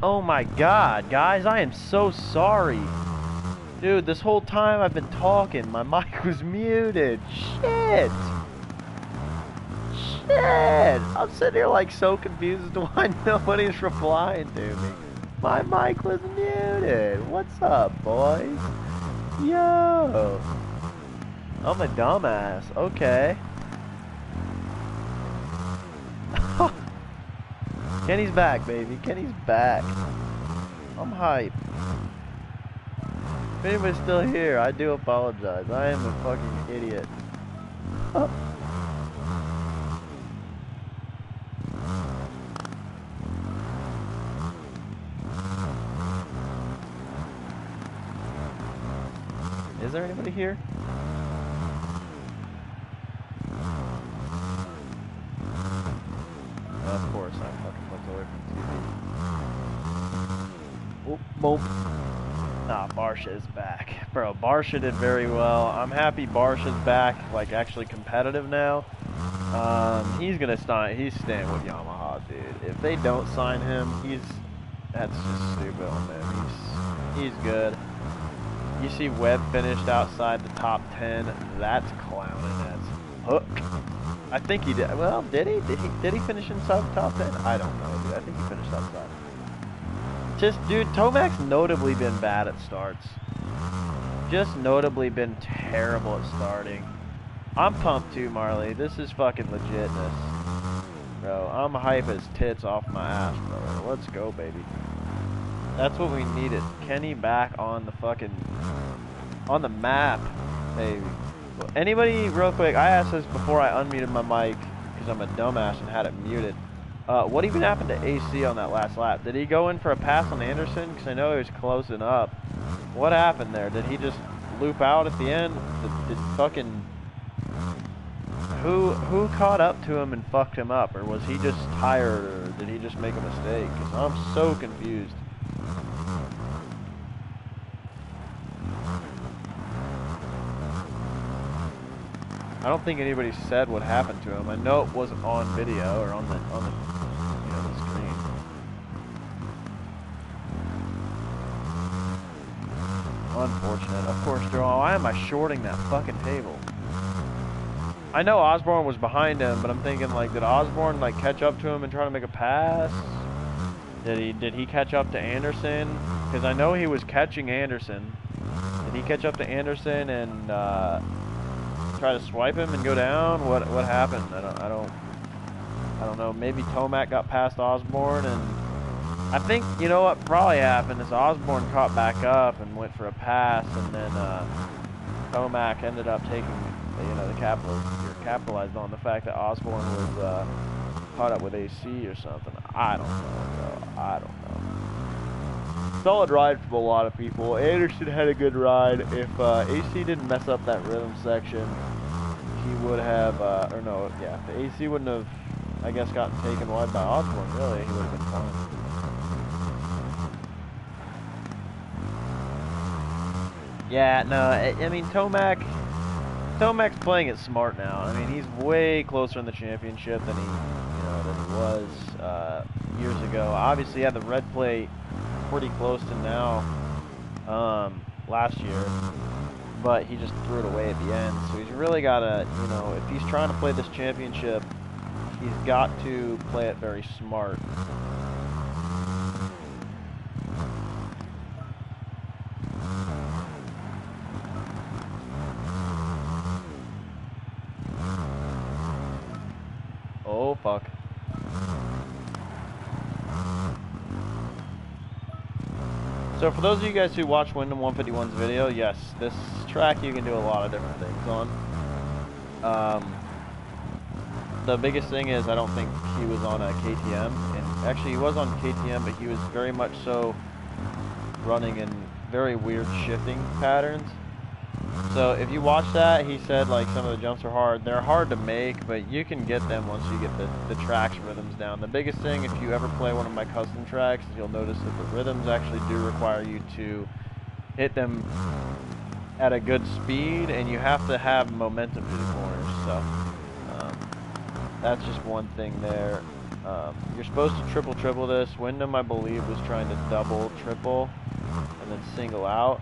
Oh my god, guys, I am so sorry. Dude, this whole time I've been talking, my mic was muted. Shit. Shit. I'm sitting here like so confused as to why nobody's replying to me. My mic was muted. What's up, boys? Yo. I'm a dumbass. Okay. Kenny's back, baby. Kenny's back. I'm hype. If anybody's still here, I do apologize. I am a fucking idiot. Is there anybody here? Of course, I fucking looked away from TV. Oh, boom. Nah, Barsha is back. Bro, Barsha did very well. I'm happy Barsha's back, like actually competitive now. He's gonna he's staying with Yamaha, dude. If they don't sign him, that's just stupid on them. He's good. You see Webb finished outside the top 10. That's clowning as hook. I think he did. Well, did he? Did he finish inside the top 10? I don't know, dude. I think he finished outside. Just, dude, Tomac's notably been bad at starts. Just notably been terrible at starting. I'm pumped too, Marley. This is fucking legitness. Bro, I'm hype as tits off my ass, brother. Let's go, baby. That's what we needed. Kenny back on the fucking... on the map, baby. Anybody, real quick, I asked this before I unmuted my mic, because I'm a dumbass and had it muted. What even happened to AC on that last lap? Did he go in for a pass on Anderson? Because I know he was closing up. What happened there? Did he just loop out at the end? Did fucking... Who caught up to him and fucked him up? Or was he just tired? Or did he just make a mistake? Because I'm so confused. I don't think anybody said what happened to him. I know it wasn't on video or on the you know, the screen. Unfortunate. Of course, Joel. Why am I shorting that fucking table? I know Osborne was behind him, but I'm thinking, like, did Osborne like catch up to him and try to make a pass? Did he catch up to Anderson? Because I know he was catching Anderson. Did he catch up to Anderson and try to swipe him and go down? What happened? I don't know. Maybe Tomac got past Osborne, and I think, you know what probably happened is Osborne caught back up and went for a pass, and then Tomac ended up taking, you know, capitalized on the fact that Osborne was caught up with AC or something. I don't know, bro. I don't know. Solid ride from a lot of people. Anderson had a good ride. If AC didn't mess up that rhythm section, he would have, or no, yeah, if AC wouldn't have, I guess, gotten taken wide by Osborne, really, he would have been fine. Yeah, no, I mean, Tomac's playing it smart now. I mean, he's way closer in the championship than he was years ago. Obviously, he had the red plate pretty close to now last year, but he just threw it away at the end. So he's really got to, you know, if he's trying to play this championship, he's got to play it very smart. Oh, fuck. So for those of you guys who watch Wyndham 151's video, yes, this track you can do a lot of different things on. The biggest thing is I don't think he was on a KTM, and actually he was on KTM, but he was very much so running in very weird shifting patterns. So if you watch that, he said like some of the jumps are hard. They're hard to make, but you can get them once you get the track's rhythms down. The biggest thing, if you ever play one of my custom tracks, is you'll notice that the rhythms actually do require you to hit them at a good speed, and you have to have momentum through the corners. So that's just one thing there. You're supposed to triple this. Wyndham, I believe, was trying to double, triple, and then single out.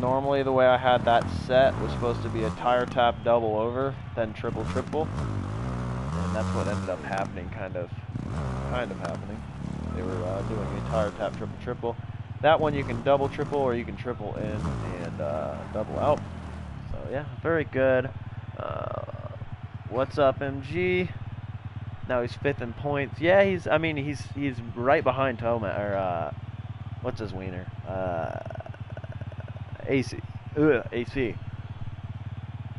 Normally, the way I had that set was supposed to be a tire tap double over, then triple, and that's what ended up happening. Kind of happening. They were doing a tire tap triple. That one you can double triple, or you can triple in and double out. So yeah, very good. What's up, MG? Now he's 5th in points. Yeah, he's right behind Toma, or what's his wiener? AC. AC. It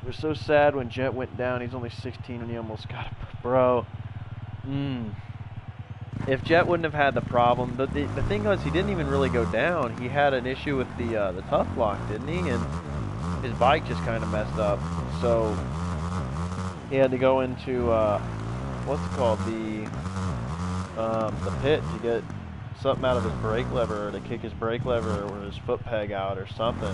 was so sad when Jet went down. He's only 16 and he almost got it. Bro. If Jet wouldn't have had the problem, the thing was, he didn't even really go down. He had an issue with the tough block, didn't he? And his bike just kind of messed up. So he had to go into what's it called, the pit, to get something out of his brake lever, or to kick his brake lever or his foot peg out or something.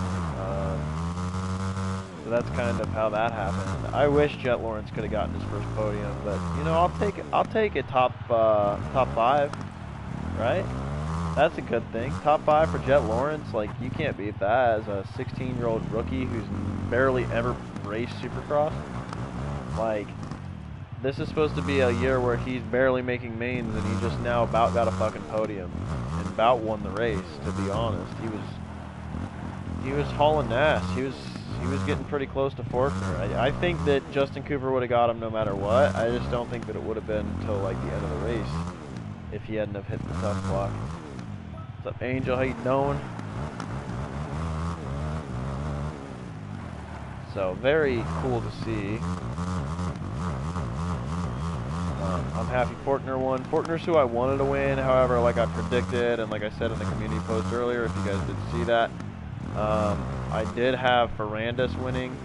So that's kind of how that happened. I wish Jet Lawrence could have gotten his first podium, but you know, I'll take a top 5, right? That's a good thing. Top 5 for Jet Lawrence, like, you can't beat that as a 16-year-old rookie who's barely ever raced Supercross. Like, this is supposed to be a year where he's barely making mains, and he just now about got a fucking podium and about won the race. To be honest, he was hauling ass. He was getting pretty close to Forkner. I think that Justin Cooper would have got him no matter what. I just don't think that it would have been until like the end of the race if he hadn't have hit the tough block. What's up, Angel? How you doing? So very cool to see. I'm happy Forkner won. Forkner's who I wanted to win, however, like I predicted, and like I said in the community post earlier, if you guys did see that, I did have Ferrandis winning,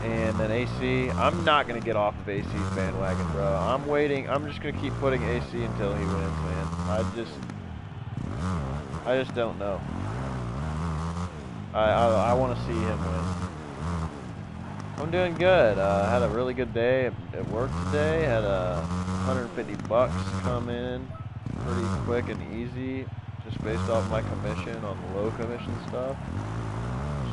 and then AC. I'm not going to get off of AC's bandwagon, bro. I'm waiting. I'm just going to keep putting AC until he wins, man. I just don't know. I want to see him win. I'm doing good. Had a really good day at work today. Had $150 come in pretty quick and easy, just based off my commission on the low commission stuff.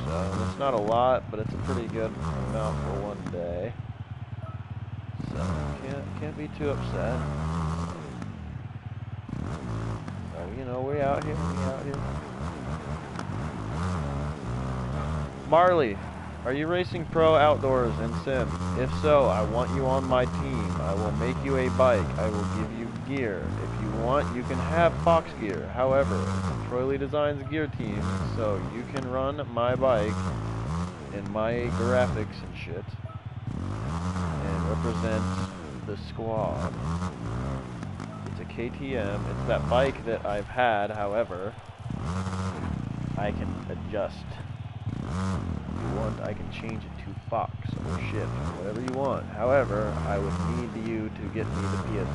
So it's not a lot, but it's a pretty good amount for one day. So can't be too upset. So you know, we out here. Marley. Are you racing pro outdoors and sim? If so, I want you on my team. I will make you a bike. I will give you gear. If you want, you can have Fox gear. However, Troy Lee designs gear team, so you can run my bike in my graphics and shit and represent the squad. It's a KTM. It's that bike that I've had. However, I can adjust. I can change it to Fox or Shift, whatever you want. However, I would need you to get me the PSD.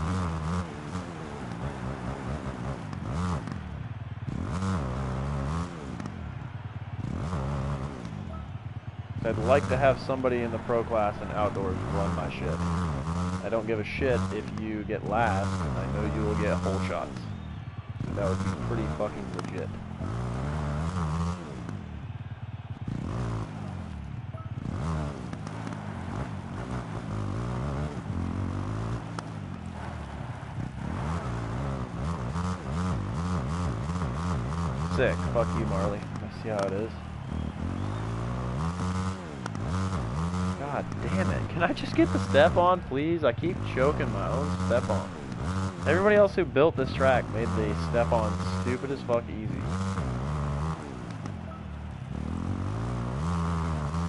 I'd like to have somebody in the pro class and outdoors run my shit. I don't give a shit if you get last, and I know you will get hole shots. That would be pretty fucking legit. Sick. Fuck you, Marley. I see how it is. God damn it. Can I just get the step on, please? I keep choking my own step on. Everybody else who built this track made the step on stupid as fuck easy.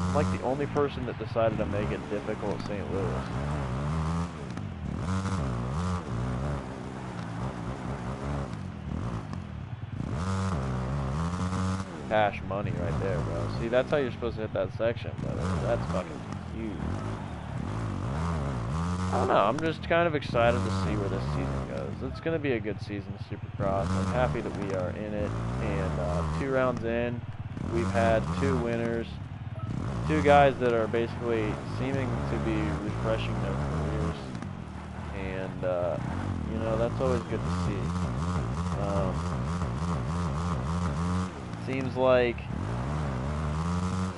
I'm like the only person that decided to make it difficult at St. Louis. Cash money right there, bro. See, that's how you're supposed to hit that section, brother. That's fucking huge. I don't know. I'm just kind of excited to see where this season goes. It's going to be a good season of Supercross. I'm happy that we are in it. And 2 rounds in, we've had 2 winners. 2 guys that are basically seeming to be refreshing their careers. you know, that's always good to see.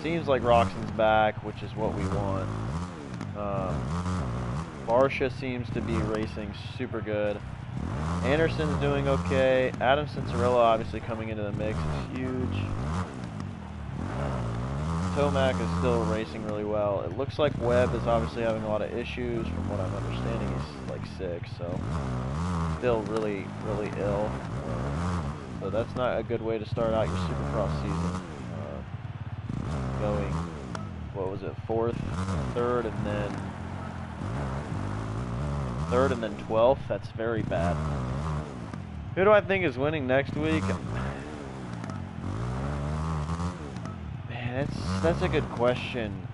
Seems like Roxon's back, which is what we want. Barsha seems to be racing super good. Anderson's doing okay. Adam Cincerella obviously coming into the mix is huge. Tomac is still racing really well. It looks like Webb is obviously having a lot of issues. From what I'm understanding, he's like sick, so still really, really ill. So that's not a good way to start out your Supercross season. Going, what was it, third, and then 12th. That's very bad. Who do I think is winning next week? Man, that's a good question.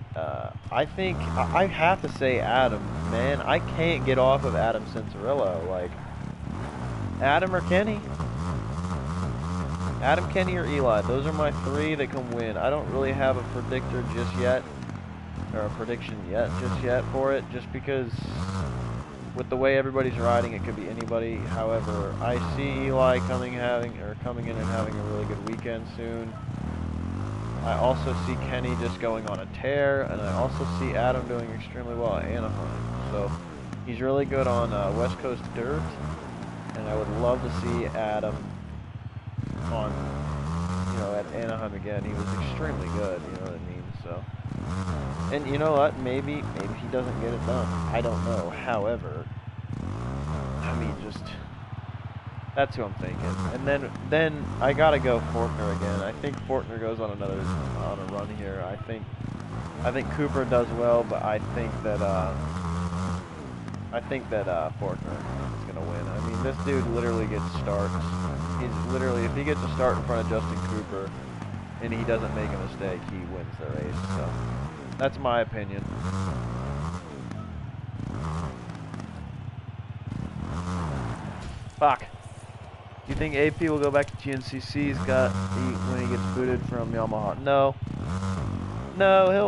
I think I have to say Adam. Man, I can't get off of Adam Cincerella. Like, Adam or Kenny? Adam, Kenny, or Eli. Those are my three that can win. I don't really have a predictor just yet, or a prediction just yet for it, just because with the way everybody's riding, it could be anybody. However, I see Eli coming in and having a really good weekend soon. I also see Kenny just going on a tear, and I also see Adam doing extremely well at Anaheim. So he's really good on West Coast dirt, and I would love to see Adam on, you know, at Anaheim again. He was extremely good, you know what I mean? So, and you know what? Maybe he doesn't get it done. I don't know. However, I mean, just that's who I'm thinking. And then I gotta go Fortner again. I think Fortner goes on a run here. I think Cooper does well, but I think that Fortner is gonna win. I mean, this dude literally gets starts. He's literally, if he gets a start in front of Justin Cooper and he doesn't make a mistake, he wins the race. So that's my opinion. Fuck. Do you think AP will go back to GNCC? When he gets booted from Yamaha? No,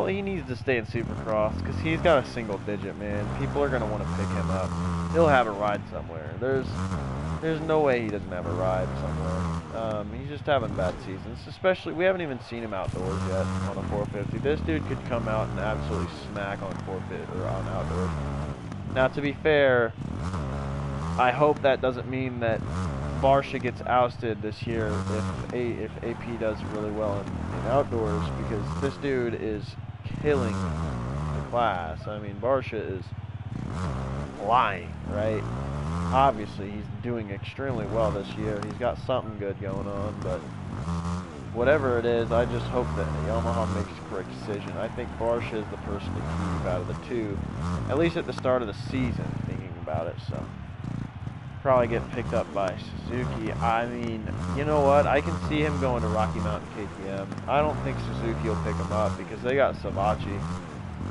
he needs to stay in Supercross because he's got a single digit, man. People are gonna want to pick him up. He'll have a ride somewhere. There's no way he doesn't have a ride somewhere. He's just having bad seasons. Especially, we haven't even seen him outdoors yet on a 450. This dude could come out and absolutely smack on 450 or on outdoors. Now, to be fair, I hope that doesn't mean that Barsha gets ousted this year if AP does really well in outdoors, because this dude is killing the class. I mean, Barsha is flying, right? Obviously, he's doing extremely well this year. He's got something good going on, but whatever it is, I just hope that Yamaha makes a correct decision. I think Barsha is the person to keep out of the two, at least at the start of the season, thinking about it, so. Probably get picked up by Suzuki. I mean, you know what? I can see him going to Rocky Mountain KTM. I don't think Suzuki will pick him up because they got Savachi.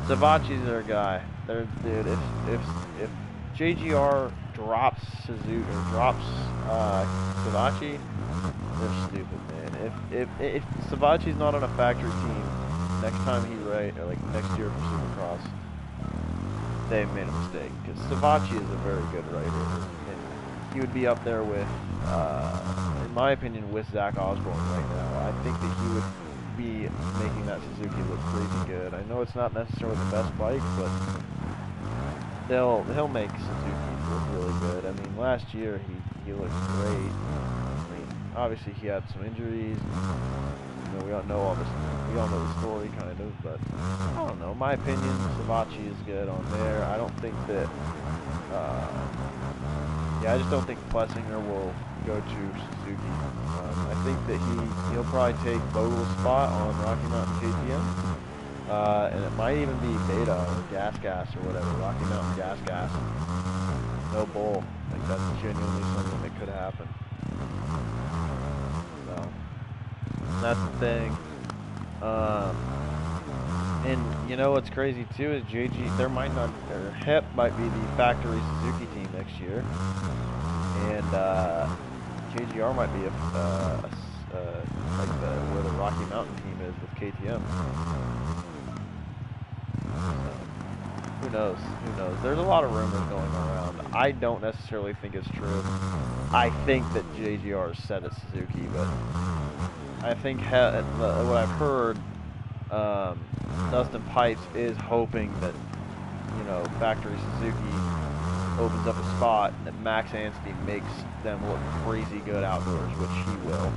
Savachi's their guy. Dude, if JGR drops Suzuki or drops Savachi, they're stupid, man. If Savachi's not on a factory team next time or like next year for Supercross, they made a mistake because Savachi is a very good rider. He would be up there with, in my opinion, with Zach Osborne right now. I think that he would be making that Suzuki look crazy good. I know it's not necessarily the best bike, but he'll make Suzuki look really good. I mean, last year he looked great. I mean, obviously he had some injuries. You know, we all know the story kind of, but I don't know. My opinion, Savachi is good on there. I don't think that. I just don't think Plessinger will go to Suzuki. I think that he'll probably take Vogel's spot on Rocky Mountain KTM. And it might even be Beta or Gas or whatever, Rocky Mountain Gas. No bull. Like, that's genuinely something that could happen. So, that's the thing. And you know what's crazy too is their HEP might be the factory Suzuki team next year, and JGR might be where the Rocky Mountain team is with KTM. Who knows? Who knows? There's a lot of rumors going around. I don't necessarily think it's true. I think that JGR is set at Suzuki, but I think what I've heard, Dustin Pipes is hoping that, you know, factory Suzuki opens up a spot and that Max Anstey makes them look crazy good outdoors, which he will.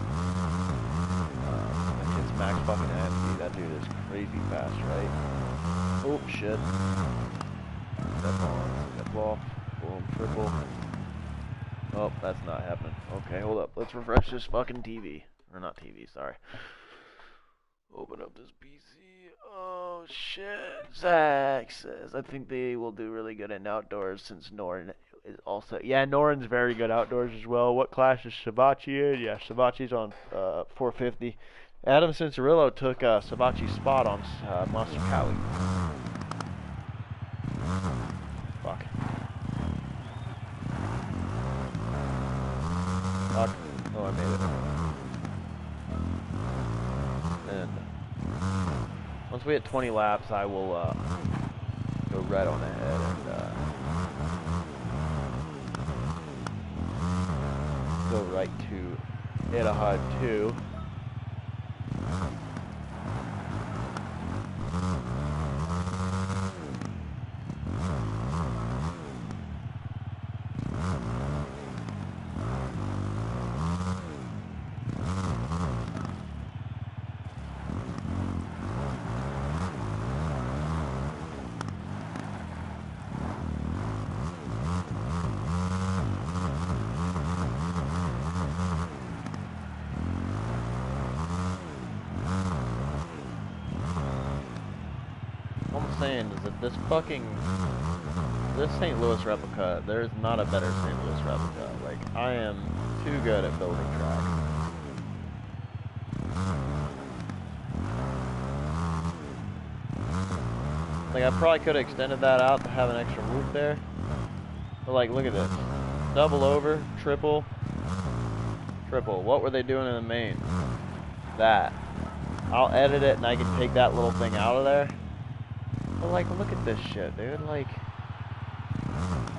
It's Max fucking Anstey. That dude is crazy fast, right? Oh, shit. Step on. Step off. Boom. Triple. Oh, that's not happening. Okay, hold up. Let's refresh this fucking TV. Or not TV, sorry. Open up this PC. Oh, shit. Zach says, I think they will do really good in outdoors since Norin is also... Yeah, Norin's very good outdoors as well. What class is Sabachi in? Yeah, Sabachi's on 450. Adam Cincerillo took Sabachi's spot on Monster Cali. Fuck. Fuck. Oh, I made it. And once we hit 20 laps, I will go right on ahead and go right to Anaheim 2. Saying is that this St. Louis replica, there's not a better St. Louis replica. Like, I am too good at building tracks. Like, I probably could have extended that out to have an extra roof there. But like, look at this. Double over, triple, triple. What were they doing in the main? That. I'll edit it and I can take that little thing out of there. But like, look at this shit, dude. Like,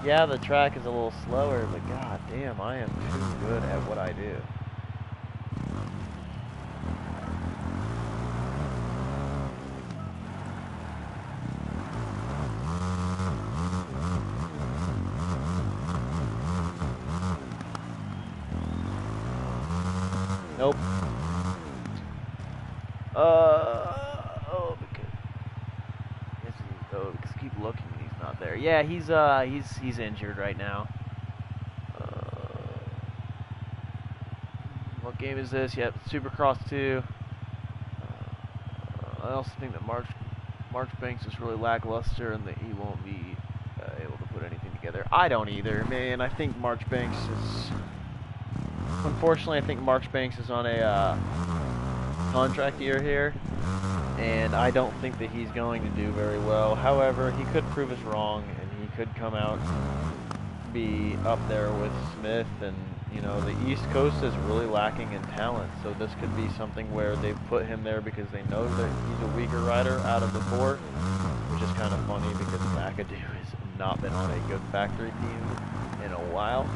yeah, the track is a little slower, but god damn, I am too good at what I do. Nope. Keep looking, he's not there. Yeah, he's injured right now. What game is this? Yep, Supercross 2. I also think that March Banks is really lackluster and that he won't be able to put anything together. I don't either, man. I think March Banks is... Unfortunately, I think March Banks is on a contract year here. And I don't think that he's going to do very well. However, he could prove us wrong, and he could come out and be up there with Smith. And, you know, the East Coast is really lacking in talent. So this could be something where they've put him there because they know that he's a weaker rider out of the four. Which is kind of funny because McAdoo has not been on a good factory team in a while.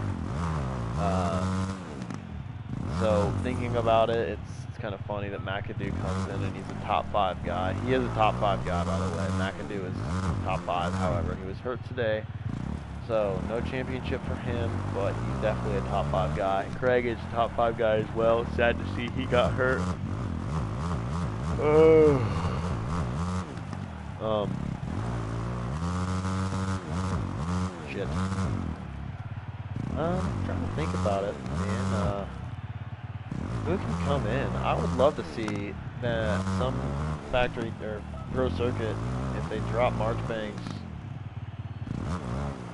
So thinking about it, it's kind of funny that McAdoo comes in and he's a top 5 guy. He is a top 5 guy, by the way. McAdoo is top 5, however, he was hurt today. So no championship for him, but he's definitely a top 5 guy. Craig is a top 5 guy as well. Sad to see he got hurt. Shit. I'm trying to think about it, man. Who can come in? I would love to see that some factory or pro circuit, if they drop Marchbanks.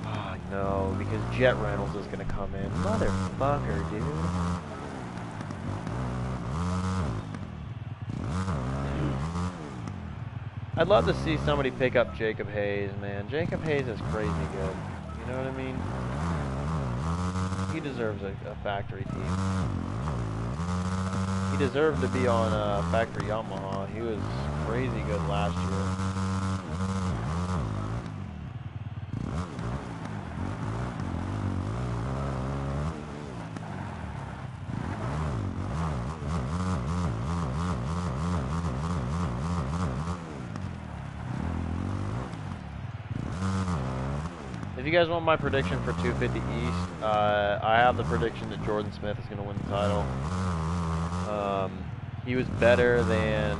Oh, no, because Jet Reynolds is going to come in. Motherfucker, dude. I'd love to see somebody pick up Jacob Hayes, man. Jacob Hayes is crazy good. You know what I mean? He deserves a factory team. He deserved to be on factory Yamaha. He was crazy good last year. you guys want my prediction for 250 East, I have the prediction that Jordan Smith is going to win the title. He was better than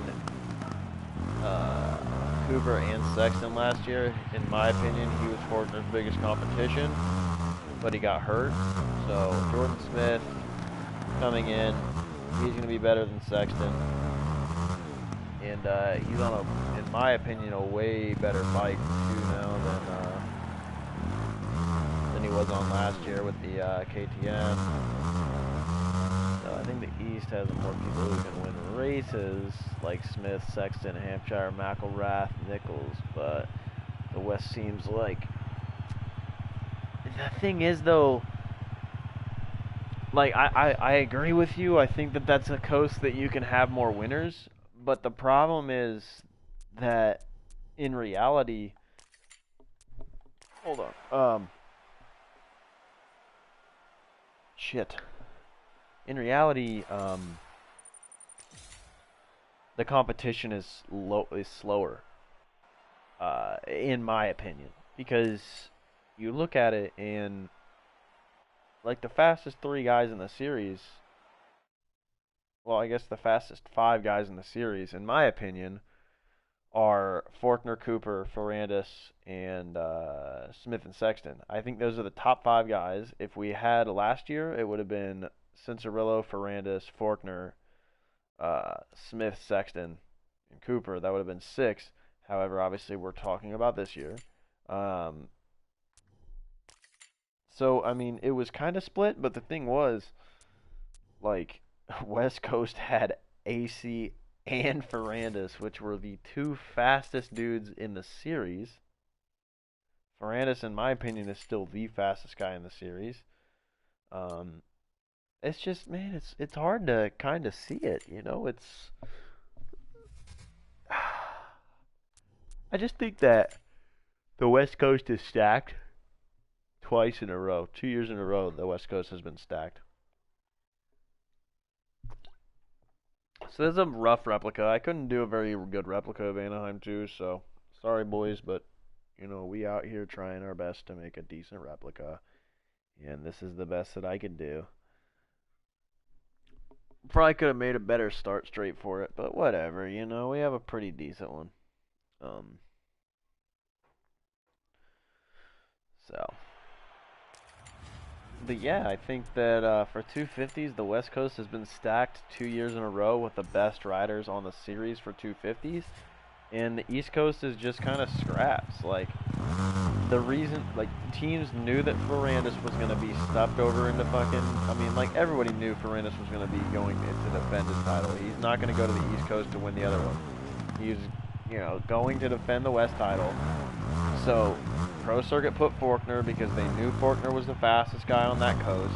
Cooper and Sexton last year. In my opinion, he was Fortner's biggest competition, but he got hurt. So Jordan Smith coming in, he's going to be better than Sexton. And he's on in my opinion, a way better bike too now than he was on last year with the KTM. So I think the East has more people who can win races, like Smith, Sexton, Hampshire, McElrath, Nichols, but the West seems like... The thing is, though, like, I agree with you. I think that that's a coast that you can have more winners, but the problem is that in reality... Hold on. Shit. In reality, the competition is slower, in my opinion, because you look at it and like the fastest 3 guys in the series, well, I guess the fastest 5 guys in the series, in my opinion, are Forkner, Cooper, Ferrandis, and Smith and Sexton. I think those are the top 5 guys. If we had last year, it would have been Cincerillo, Ferrandis, Forkner, Smith, Sexton, and Cooper. That would have been 6. However, obviously, we're talking about this year. So, I mean, it was kind of split, but the thing was, like, West Coast had AC and Ferrandis, which were the 2 fastest dudes in the series. Ferrandis, in my opinion, is still the fastest guy in the series. It's just, man, it's hard to kind of see it, you know? It's... I just think that the West Coast is stacked twice in a row. 2 years in a row, the West Coast has been stacked. So this is a rough replica. I couldn't do a very good replica of Anaheim 2, so sorry, boys, but, you know, we out here trying our best to make a decent replica, and this is the best that I could do. Probably could have made a better start straight for it, but whatever, you know, we have a pretty decent one. But yeah, I think that for 250s, the West Coast has been stacked 2 years in a row with the best riders on the series for 250s, and the East Coast is just kind of scraps. Like, the reason, like, teams knew that Ferrandis was going to be stuffed over into fucking, I mean, like, everybody knew Ferrandis was going to be going in to defend his title. He's not going to go to the East Coast to win the other one. He's, you know, going to defend the West title. So, Pro Circuit put Forkner because they knew Forkner was the fastest guy on that coast.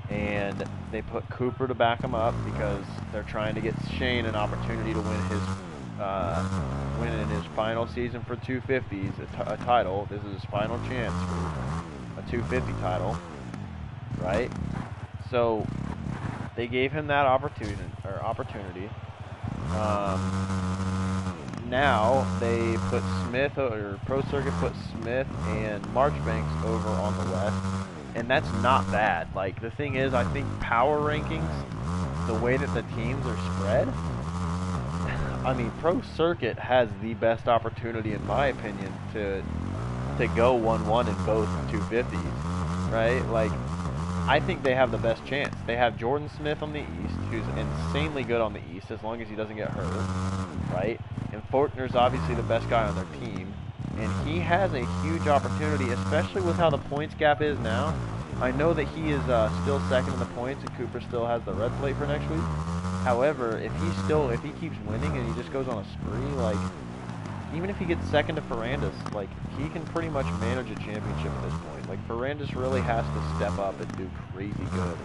And they put Cooper to back him up because they're trying to get Shane an opportunity to win in his final season for 250s, a title. This is his final chance for a 250 title, right? So they gave him that opportunity. Now they put Smith, or Pro Circuit put Smith and Marchbanks over on the West, and that's not bad. Like, the thing is, I think power rankings, the way that the teams are spread, I mean, Pro Circuit has the best opportunity, in my opinion, to go 1-1 in both 250s, right? Like, I think they have the best chance. They have Jordan Smith on the East, who's insanely good on the East, as long as he doesn't get hurt, right? And Fortner's obviously the best guy on their team, and he has a huge opportunity, especially with how the points gap is now. I know that he is still second in the points, and Cooper still has the red plate for next week. However, if he keeps winning and he just goes on a spree, like, even if he gets second to Ferrandis, like, he can pretty much manage a championship at this point. Like, Ferrandis really has to step up and do crazy good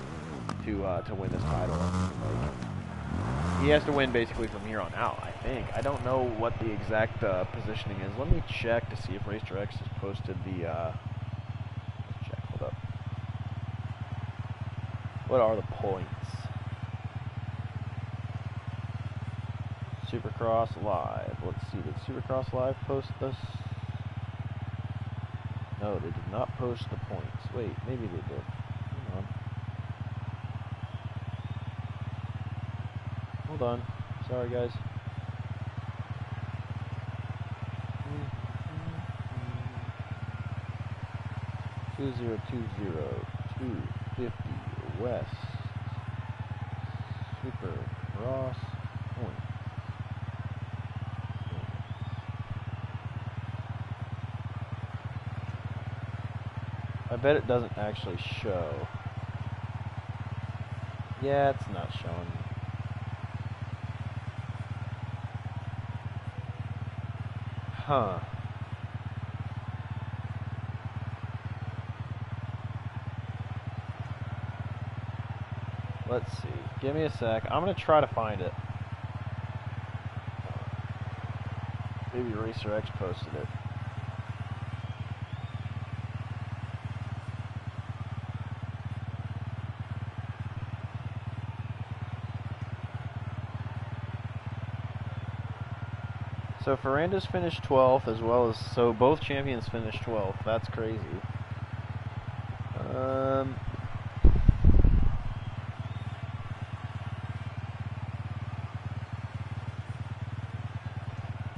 to win this title. Like, he has to win basically from here on out, I think. I don't know what the exact positioning is. Let me check to see if RacerX has posted the... let's check, hold up. What are the points? Supercross Live. Let's see, did Supercross Live post this? No, they did not post the points. Wait, maybe they did. Hang on. Hold on. Sorry, guys. 2020 250 West Super Ross points. I bet it doesn't actually show. Yeah, it's not showing. Huh. Let's see. Give me a sec. I'm going to try to find it. Maybe Racer X posted it. So Ferrandis finished 12th as well as, so both champions finished 12th. That's crazy.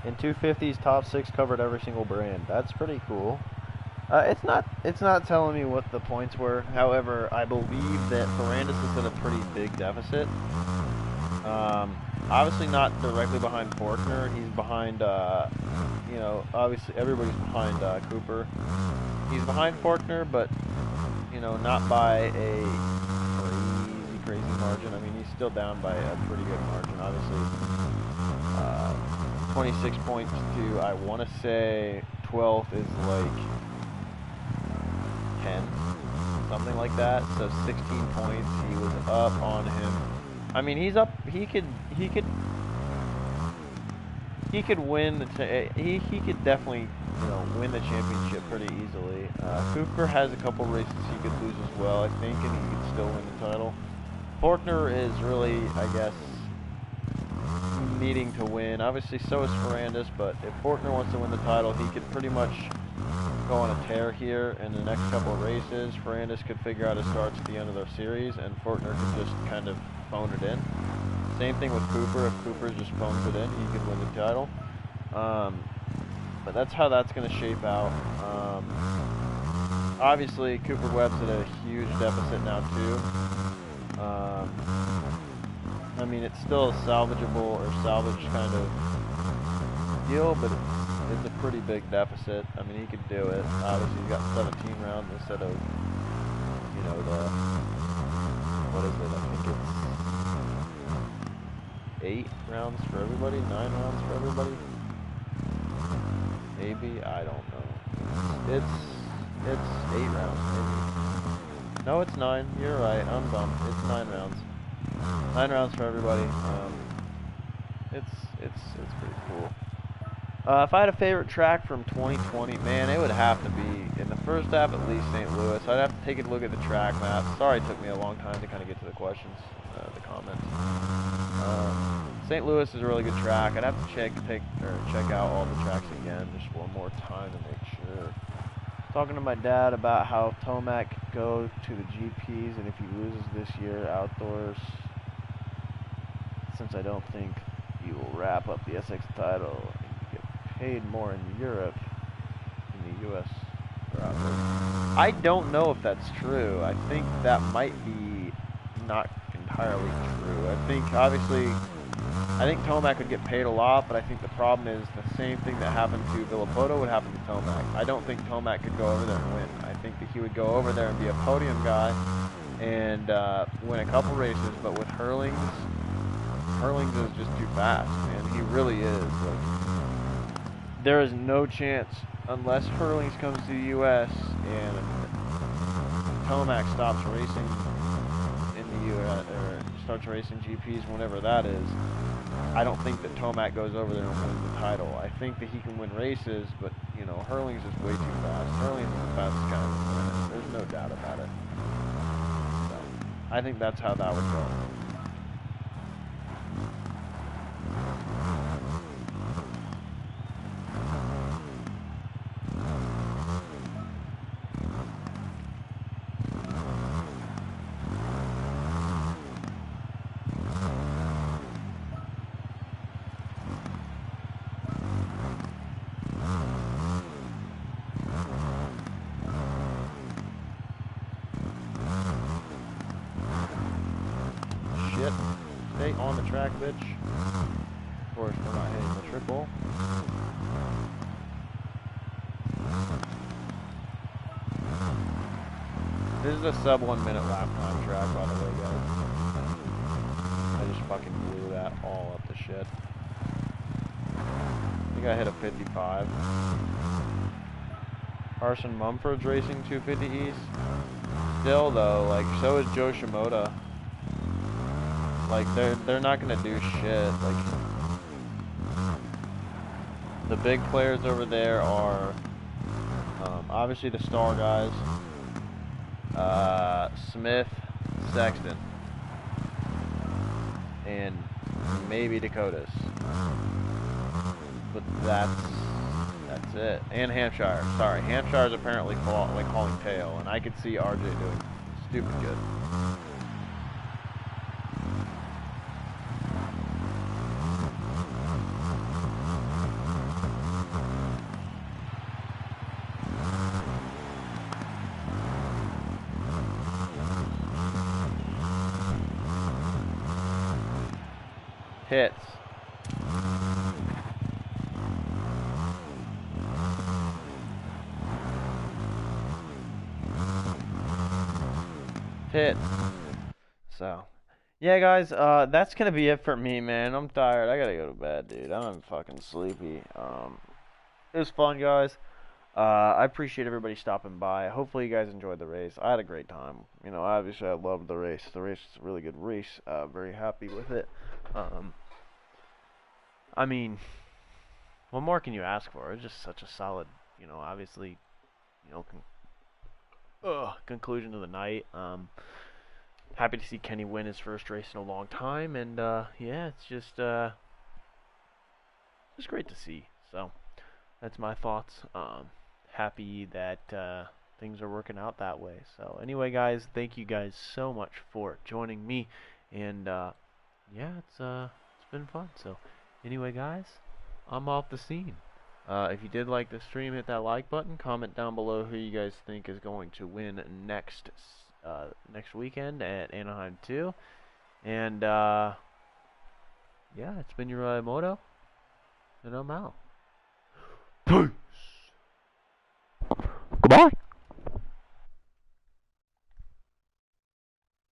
In 250s, top 6 covered every single brand. That's pretty cool. It's not telling me what the points were. However, I believe that Ferrandis is in a pretty big deficit. Obviously not directly behind Forkner. He's behind, you know, obviously everybody's behind Cooper. He's behind Forkner, but, you know, not by a crazy margin. I mean, he's still down by a pretty good margin, obviously. 26 points to, I want to say, 12th is like 10, something like that. So 16 points, he was up on him. I mean, he's up. He could win the. He could definitely, you know, win the championship pretty easily. Cooper has a couple races he could lose as well, I think, and he could still win the title. Forkner is really, I guess, needing to win. Obviously, so is Ferrandis, but if Forkner wants to win the title, he could pretty much go on a tear here in the next couple of races. Ferrandis could figure out his starts at the end of their series, and Forkner could just kind of phone it in. Same thing with Cooper. If Cooper just phones it in, he could win the title. But that's how that's going to shape out. Obviously, Cooper Webb's at a huge deficit now, too. I mean, it's still a salvageable or salvage kind of deal, but it's a pretty big deficit. I mean, he could do it. Obviously, he's got 17 rounds instead of, you know, the, what is it? I think it's 8 rounds for everybody, 9 rounds for everybody. Maybe, I don't know. It's 8 rounds, maybe. No, it's 9. You're right. I'm bummed. It's 9 rounds. 9 rounds for everybody. It's pretty cool. If I had a favorite track from 2020, man, it would have to be, in the first half at least, St. Louis. I'd have to take a look at the track map. Sorry it took me a long time to kind of get to the questions, the comments. St. Louis is a really good track. I'd have to check out all the tracks again just one more time to make sure. Talking to my dad about how Tomac could go to the GPs, and if he loses this year outdoors, since I don't think he will wrap up the SX title and get paid more in Europe than the US or outdoors. I don't know if that's true. I think that might be not entirely true. I think obviously Tomac would get paid a lot, but I think the problem is the same thing that happened to Villapoto would happen to Tomac. I don't think Tomac could go over there and win. I think that he would go over there and be a podium guy and win a couple races, but with Hurlings is just too fast, man. He really is. Like, there is no chance, unless Hurlings comes to the U.S. and Tomac stops racing in the U.S. or starts racing GPs, whenever that is. I don't think that Tomac goes over there and wins the title. I think that he can win races, but, you know, Hurlings is way too fast. Hurlings is the fastest guy in the planet. There's no doubt about it. So, I think that's how that would go. right on the track, bitch. Of course, we're not hitting the triple. This is a sub 1 minute lap time track, by the way, guys. I just fucking blew that all up the shit. I think I hit a 55. Carson Mumford's racing 250 East. Still though, like, so is Joe Shimoda. Like, they're not gonna do shit. Like, the big players over there are obviously the star guys. Smith, Sexton, and maybe Dakotas. But that's it. And Hampshire. Sorry, Hampshire's apparently calling tail, and I could see RJ doing stupid good. Hits. Hits. So, yeah, guys, that's gonna be it for me, man. I'm tired. I gotta go to bed, dude. I'm fucking sleepy. It was fun, guys. I appreciate everybody stopping by. Hopefully, you guys enjoyed the race. I had a great time. You know, obviously, I loved the race. The race is a really good race. Very happy with it. I mean, what more can you ask for? It's just such a solid, you know, obviously, you know, conclusion to the night. Happy to see Kenny win his first race in a long time, and yeah, it's just great to see. So that's my thoughts. Happy that things are working out that way. So anyway, guys, thank you guys so much for joining me, and yeah, it's been fun. So anyway, guys, I'm off the scene. If you did like the stream, hit that like button. Comment down below who you guys think is going to win next weekend at Anaheim 2. And yeah, it's been your Moto, and I'm out. Peace. Goodbye.